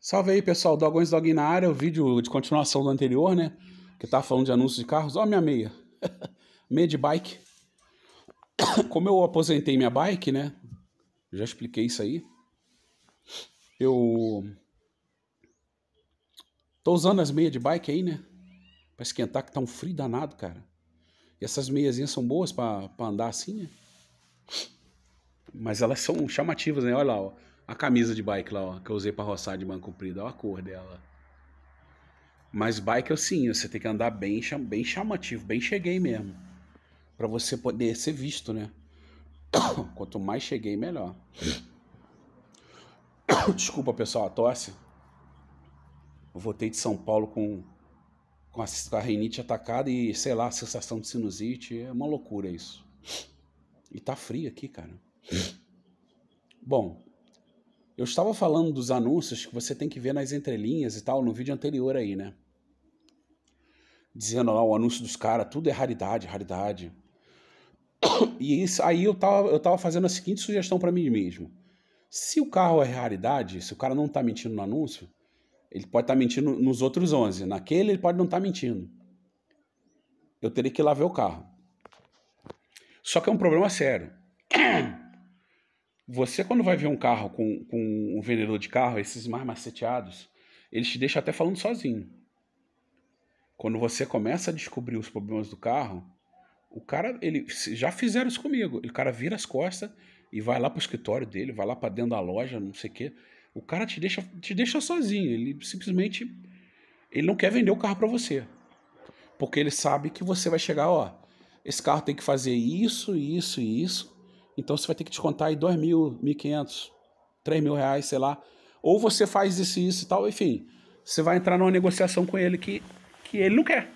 Salve aí, pessoal. Dogões Dog na área, o vídeo de continuação do anterior, né? Que tava falando de anúncios de carros. Ó, minha meia. Meia de bike. Como eu aposentei minha bike, né? Já expliquei isso aí. Eu tô usando as meias de bike aí, né? Pra esquentar, que tá um frio danado, cara. E essas meiazinhas são boas pra andar assim, né? Mas elas são chamativas, né? Olha lá, ó. A camisa de bike lá, ó, que eu usei pra roçar de manga comprida. Olha a cor dela. Mas bike é assim, você tem que andar bem chamativo, bem cheguei mesmo. Pra você poder ser visto, né? Quanto mais cheguei, melhor. Desculpa, pessoal, a tosse. Eu voltei de São Paulo com a rinite atacada e, sei lá, a sensação de sinusite. É uma loucura isso. E tá frio aqui, cara. Bom, eu estava falando dos anúncios que você tem que ver nas entrelinhas e tal, no vídeo anterior aí, né? Dizendo lá o anúncio dos caras, tudo é raridade, raridade. E isso, aí eu tava fazendo a seguinte sugestão para mim mesmo. Se o carro é raridade, se o cara não tá mentindo no anúncio, ele pode estar mentindo nos outros 11. Naquele ele pode não estar mentindo. Eu teria que ir lá ver o carro. Só que é um problema sério. Você, quando vai ver um carro com um vendedor de carro, esses mais maceteados, eles te deixam até falando sozinho. Quando você começa a descobrir os problemas do carro, o cara, ele já fizeram isso comigo. O cara vira as costas e vai lá pro escritório dele, vai lá para dentro da loja, não sei o quê. O cara te deixa sozinho. Ele simplesmente ele não quer vender o carro para você. Porque ele sabe que você vai chegar, ó, esse carro tem que fazer isso, isso e isso. Então você vai ter que descontar aí 2.000, 1.500, 3.000 reais, sei lá. Ou você faz isso e tal, enfim. Você vai entrar numa negociação com ele que ele não quer.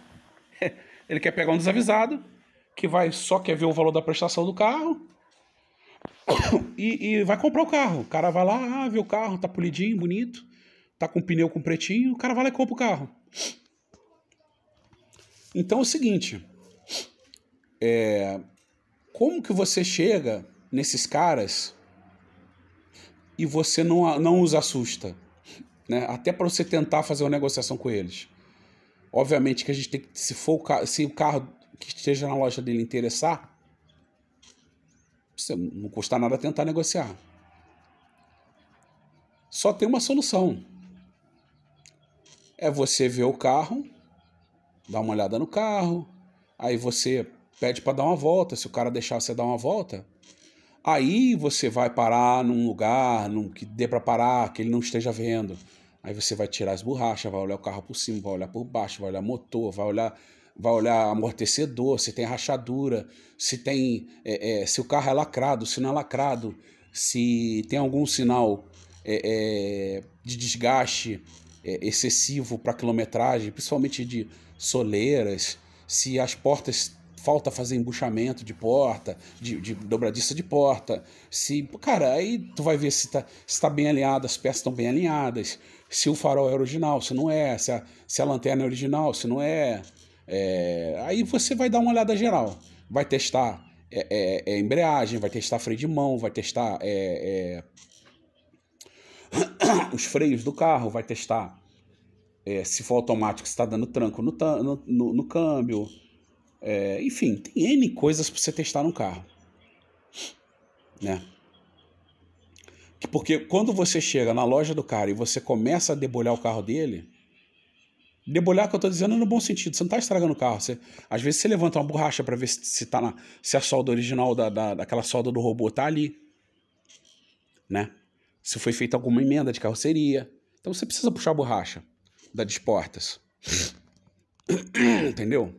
Ele quer pegar um desavisado, que só quer ver o valor da prestação do carro e vai comprar o carro. O cara vai lá, vê o carro, tá polidinho, bonito, tá com pneu com pretinho, o cara vai lá e compra o carro. Então é o seguinte, como que você chega nesses caras e você não os assusta, né? Até para você tentar fazer uma negociação com eles. Obviamente que a gente tem que, se o carro que esteja na loja dele interessar, não custa nada tentar negociar. Só tem uma solução. É você ver o carro, dar uma olhada no carro, aí você pede para dar uma volta, se o cara deixar você dar uma volta, aí você vai parar num lugar que dê para parar, que ele não esteja vendo. Aí você vai tirar as borrachas, vai olhar o carro por cima, vai olhar por baixo, vai olhar motor, vai olhar amortecedor, se tem rachadura, se o carro é lacrado, se não é lacrado, se tem algum sinal de desgaste excessivo para quilometragem, principalmente de soleiras, se as portas falta fazer embuchamento de porta, de dobradiça de porta, cara, aí tu vai ver se tá bem alinhado, as peças estão bem alinhadas, se o farol é original, se não é, se a lanterna é original, se não é. Aí você vai dar uma olhada geral, vai testar embreagem, vai testar freio de mão, vai testar os freios do carro, vai testar se for automático, se está dando tranco no câmbio. Enfim, tem N coisas para você testar no carro, né? Porque quando você chega na loja do cara e você começa a debulhar o carro dele, debulhar que eu tô dizendo no bom sentido, você não tá estragando o carro. Às vezes você levanta uma borracha para ver se a solda original daquela solda do robô tá ali, né? Se foi feita alguma emenda de carroceria. Então você precisa puxar a borracha das portas. Entendeu?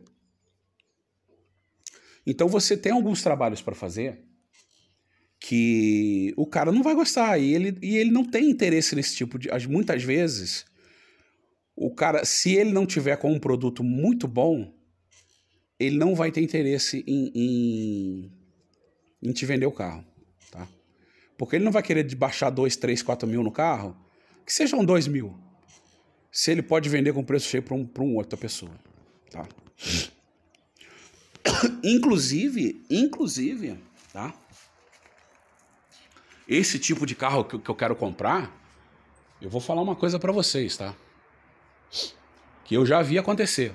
Então você tem alguns trabalhos para fazer que o cara não vai gostar e ele não tem interesse nesse tipo de... Muitas vezes, o cara, se ele não tiver com um produto muito bom, ele não vai ter interesse em te vender o carro, tá? Porque ele não vai querer baixar 2, 3, 4 mil no carro, que sejam 2 mil, se ele pode vender com preço cheio para uma outra pessoa, tá? Inclusive, tá? Esse tipo de carro que eu quero comprar, Eu vou falar uma coisa pra vocês, tá? Que eu já vi acontecer.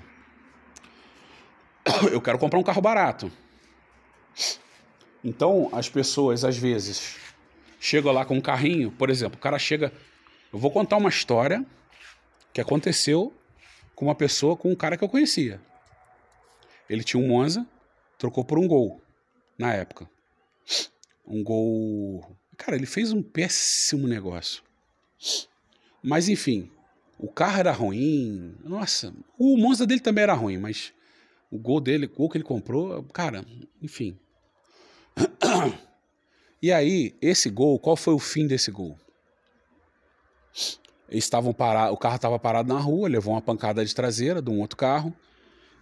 Eu quero comprar um carro barato. Então, as pessoas, às vezes, chegam lá com um carrinho. Por exemplo, o cara chega... Eu vou contar uma história que aconteceu com uma pessoa, com um cara que eu conhecia. Ele tinha um Monza, trocou por um Gol, na época. Um Gol... Cara, ele fez um péssimo negócio. Mas, enfim, o carro era ruim. Nossa, o Monza dele também era ruim, mas o Gol dele, o Gol que ele comprou, cara, enfim. E aí, esse Gol, qual foi o fim desse Gol? Eles estavam parados, o carro estava parado na rua, levou uma pancada de traseira de um outro carro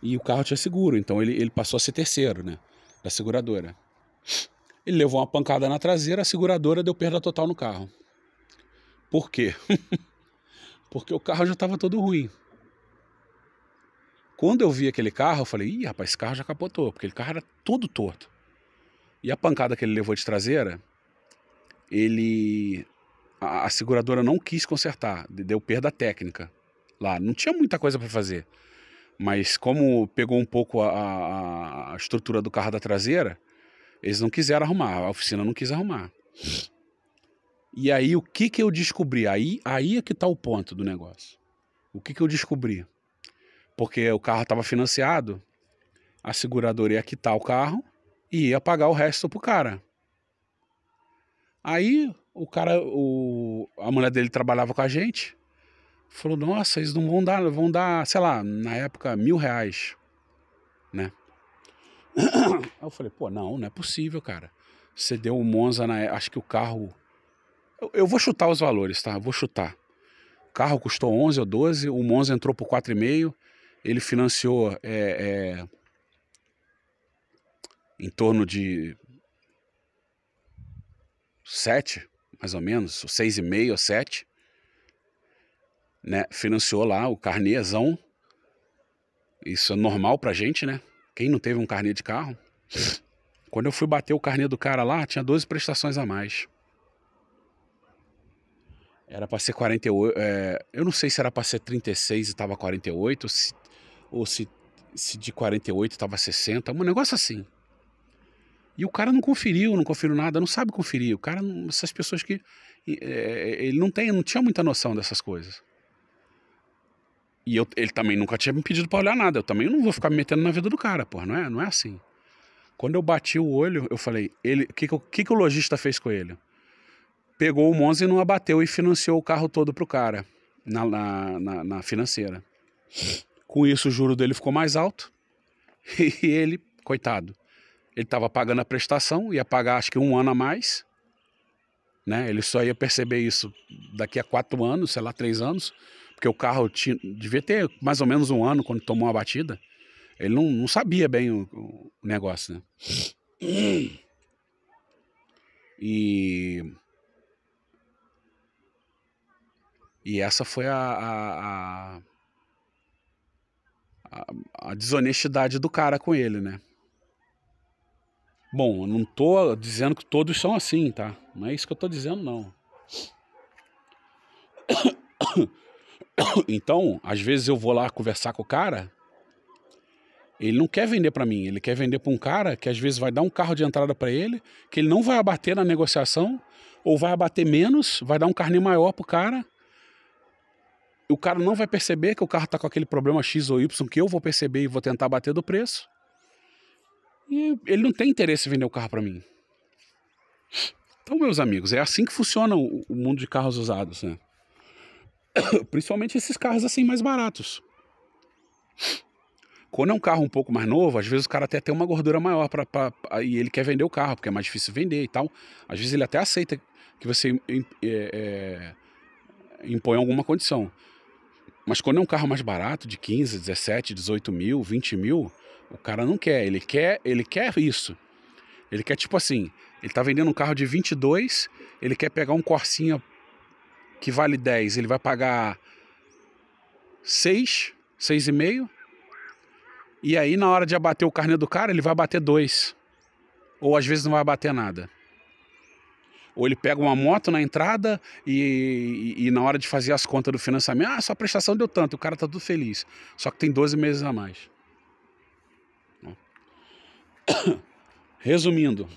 e o carro tinha seguro, então ele passou a ser terceiro, né, da seguradora. Ele levou uma pancada na traseira, a seguradora deu perda total no carro. Por quê? Porque o carro já estava todo ruim. Quando eu vi aquele carro, eu falei, ih, rapaz, esse carro já capotou, porque aquele carro era todo torto. E a pancada que ele levou de traseira, a seguradora não quis consertar, deu perda técnica lá. Não tinha muita coisa para fazer, mas como pegou um pouco a estrutura do carro da traseira, eles não quiseram arrumar, a oficina não quis arrumar. E aí o que eu descobri? Aí é que tá o ponto do negócio. O que eu descobri? Porque o carro estava financiado, a seguradora ia quitar o carro e ia pagar o resto pro cara. Aí o cara, a mulher dele trabalhava com a gente, falou, nossa, eles não vão dar, sei lá, na época, R$1.000, né? Aí eu falei, pô, não é possível, cara. Você deu o Monza, acho que o carro... Eu vou chutar os valores, tá? Eu vou chutar. O carro custou 11 ou 12, o Monza entrou por 4,5, ele financiou em torno de 7, mais ou menos, 6,5 ou 7, né? Financiou lá o carnêzão. Isso é normal pra gente, né? Quem não teve um carnê de carro? Quando eu fui bater o carnê do cara lá, tinha 12 prestações a mais. Era pra ser 48, eu não sei se era pra ser 36 e tava 48, ou se de 48 tava 60, um negócio assim. E o cara não conferiu nada, não sabe conferir. O cara, essas pessoas que... ele não tinha muita noção dessas coisas. E ele também nunca tinha me pedido pra olhar nada. Eu também não vou ficar me metendo na vida do cara, porra. Não é assim. Quando eu bati o olho, eu falei... O que o lojista fez com ele? Pegou o Monza e não abateu e financiou o carro todo pro cara. Na financeira. Com isso, o juro dele ficou mais alto. E ele, coitado... Ele estava pagando a prestação, ia pagar acho que 1 ano a mais, né? Ele só ia perceber isso daqui a 4 anos, sei lá, 3 anos, porque o carro devia ter mais ou menos 1 ano quando tomou a batida. Ele não sabia bem o negócio, né? E essa foi a desonestidade do cara com ele, né? Bom, eu não tô dizendo que todos são assim, tá? Não é isso que eu tô dizendo, não. Então, às vezes eu vou lá conversar com o cara, ele não quer vender pra mim, ele quer vender pra um cara que às vezes vai dar um carro de entrada pra ele, que ele não vai abater na negociação, ou vai abater menos, vai dar um carnê maior pro cara, e o cara não vai perceber que o carro tá com aquele problema X ou Y, que eu vou perceber e vou tentar bater do preço. E ele não tem interesse em vender o carro para mim. Então, meus amigos, é assim que funciona o mundo de carros usados, né? Principalmente esses carros assim mais baratos. Quando é um carro um pouco mais novo, às vezes o cara até tem uma gordura maior e ele quer vender o carro, porque é mais difícil vender e tal. Às vezes ele até aceita que você impõe alguma condição. Mas quando é um carro mais barato, de 15, 17, 18 mil, 20 mil, o cara não quer. Ele quer isso. Ele quer tipo assim, ele tá vendendo um carro de 22, ele quer pegar um Corsinha que vale 10, ele vai pagar 6, 6,5, e aí na hora de abater o carnê do cara, ele vai bater 2. Ou às vezes não vai bater nada. Ou ele pega uma moto na entrada e na hora de fazer as contas do financiamento, sua prestação deu tanto, o cara tá tudo feliz. Só que tem 12 meses a mais. Resumindo,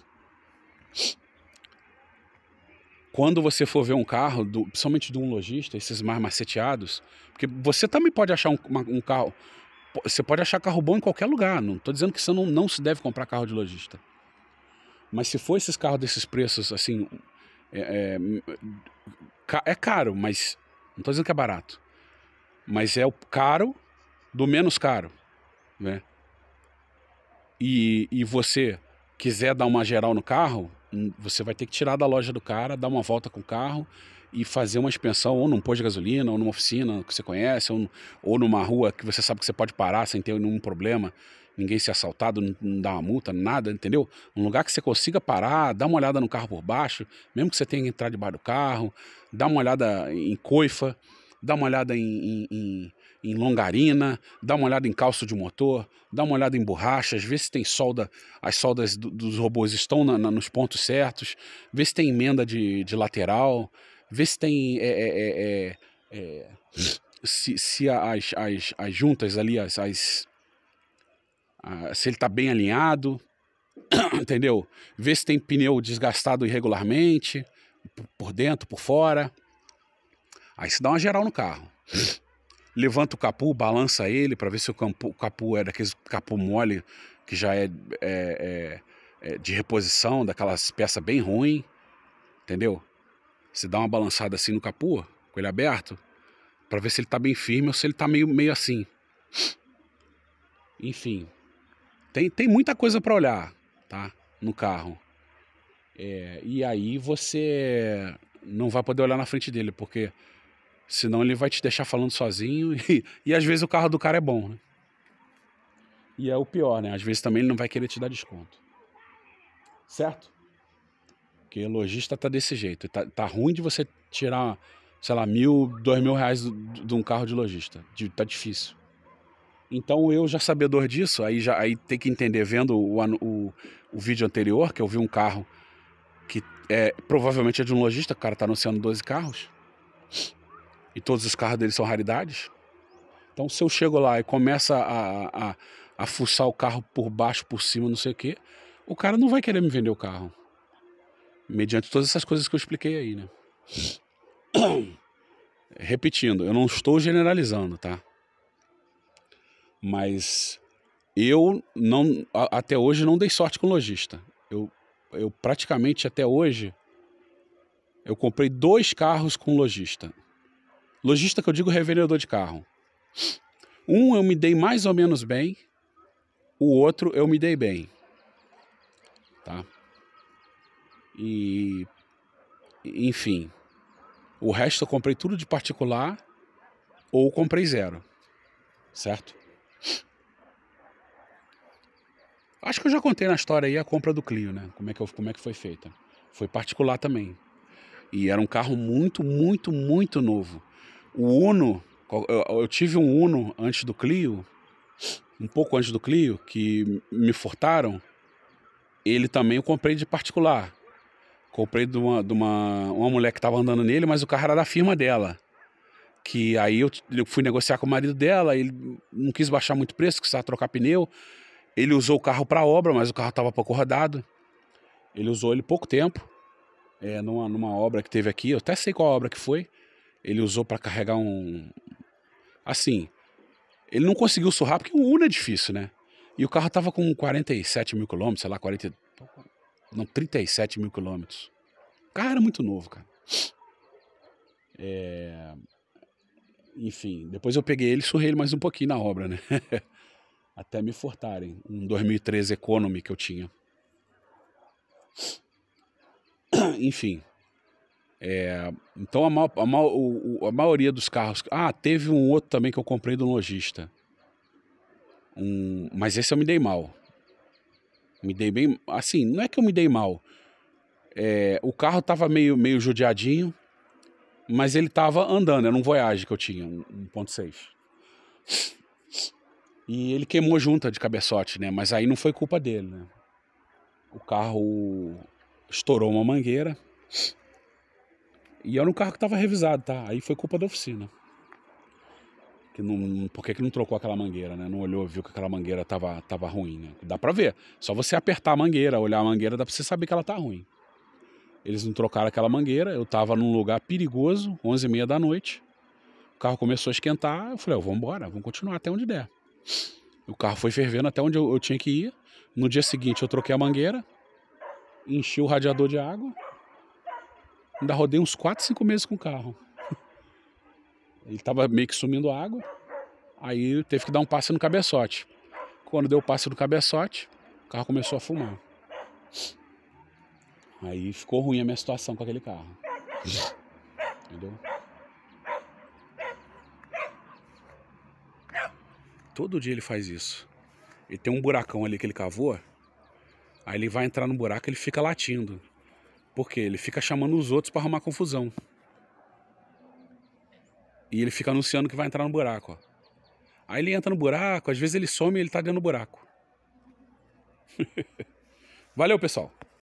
quando você for ver um carro, principalmente de um lojista, esses mais maceteados, porque você também pode achar um carro, você pode achar carro bom em qualquer lugar, não estou dizendo que você não se deve comprar carro de lojista. Mas se for esses carros desses preços, assim, é caro, mas não estou dizendo que é barato. Mas é o caro do menos caro, né? E você quiser dar uma geral no carro, você vai ter que tirar da loja do cara, dar uma volta com o carro e fazer uma inspeção ou num posto de gasolina, ou numa oficina que você conhece, ou numa rua que você sabe que você pode parar sem ter nenhum problema, ninguém ser assaltado, não dar uma multa, nada, entendeu? Um lugar que você consiga parar, dar uma olhada no carro por baixo, mesmo que você tenha que entrar debaixo do carro, dar uma olhada em coifa, dá uma olhada em longarina, dá uma olhada em calço de motor, dá uma olhada em borrachas, vê se tem solda, as soldas dos robôs estão nos pontos certos, vê se tem emenda de lateral, vê se tem se as juntas ali, se ele está bem alinhado, entendeu? Vê se tem pneu desgastado irregularmente, por dentro, por fora. Aí você dá uma geral no carro. Levanta o capô, balança ele para ver se o capô é daqueles capô mole, que já é de reposição, daquelas peças bem ruins, entendeu? Você dá uma balançada assim no capô, com ele aberto, para ver se ele tá bem firme ou se ele tá meio assim. Enfim, tem muita coisa para olhar, tá? No carro. E aí você não vai poder olhar na frente dele, porque senão ele vai te deixar falando sozinho e às vezes o carro do cara é bom, né? E é o pior, né? Às vezes também ele não vai querer te dar desconto. Certo? Porque o lojista tá desse jeito. Tá ruim de você tirar, sei lá, R$1.000, R$2.000 de um carro de lojista. Tá difícil. Então eu já sabedor disso, aí tem que entender, vendo o vídeo anterior, que eu vi um carro que provavelmente é de um lojista, o cara tá anunciando 12 carros. E todos os carros dele são raridades. Então se eu chego lá e começa a fuçar o carro por baixo, por cima, não sei o quê, o cara não vai querer me vender o carro. Mediante todas essas coisas que eu expliquei aí, né? Repetindo, eu não estou generalizando, tá? Mas eu até hoje não dei sorte com lojista. Eu praticamente até hoje eu comprei 2 carros com lojista. Lojista que eu digo revendedor de carro. Um eu me dei mais ou menos bem, o outro eu me dei bem, tá? E enfim, o resto eu comprei tudo de particular ou comprei zero, certo? Acho que eu já contei na história aí a compra do Clio, né? Como é que foi feita. Foi particular também. E era um carro muito, muito, muito novo. O Uno, eu tive um Uno antes do Clio, um pouco antes do Clio, que me furtaram. Ele também eu comprei de particular. Comprei de uma mulher que estava andando nele, mas o carro era da firma dela. Que aí eu fui negociar com o marido dela, ele não quis baixar muito o preço, precisava trocar pneu. Ele usou o carro para obra, mas o carro estava pouco rodado. Ele usou ele pouco tempo, numa obra que teve aqui, eu até sei qual obra que foi. Ele usou para carregar assim, ele não conseguiu surrar, porque o Uno é difícil, né? E o carro tava com 47 mil quilômetros, sei lá, 37 mil quilômetros. O carro era muito novo, cara. Enfim, depois eu peguei ele e surrei ele mais um pouquinho na obra, né? Até me furtarem. Um 2013 Economy que eu tinha. Enfim. Então a maioria dos carros... teve um outro também que eu comprei do lojista. Mas esse eu me dei mal. Me dei bem... Assim, não é que eu me dei mal. O carro tava meio judiadinho, mas ele tava andando. Era um Voyage que eu tinha, 1.6. E ele queimou junta de cabeçote, né? Mas aí não foi culpa dele, né? O carro estourou uma mangueira E era um carro que estava revisado, tá? Aí foi culpa da oficina. Por que não trocou aquela mangueira, né? Não olhou, viu que aquela mangueira tava ruim, né? Dá pra ver. Só você apertar a mangueira, olhar a mangueira, dá pra você saber que ela tá ruim. Eles não trocaram aquela mangueira, eu tava num lugar perigoso, 11h30 da noite. O carro começou a esquentar, eu falei, vamos embora, vamos continuar até onde der. O carro foi fervendo até onde eu tinha que ir. No dia seguinte eu troquei a mangueira, enchi o radiador de água, ainda rodei uns 4, 5 meses com o carro. Ele tava meio que sumindo água, aí teve que dar um passe no cabeçote. Quando deu o passe no cabeçote, o carro começou a fumar. Aí ficou ruim a minha situação com aquele carro. Entendeu? Todo dia ele faz isso. Ele tem um buracão ali que ele cavou, aí ele vai entrar no buraco e ele fica latindo. Por quê? Ele fica chamando os outros para arrumar confusão. E ele fica anunciando que vai entrar no buraco, ó. Aí ele entra no buraco, às vezes ele some e ele tá dentro do buraco. Valeu, pessoal.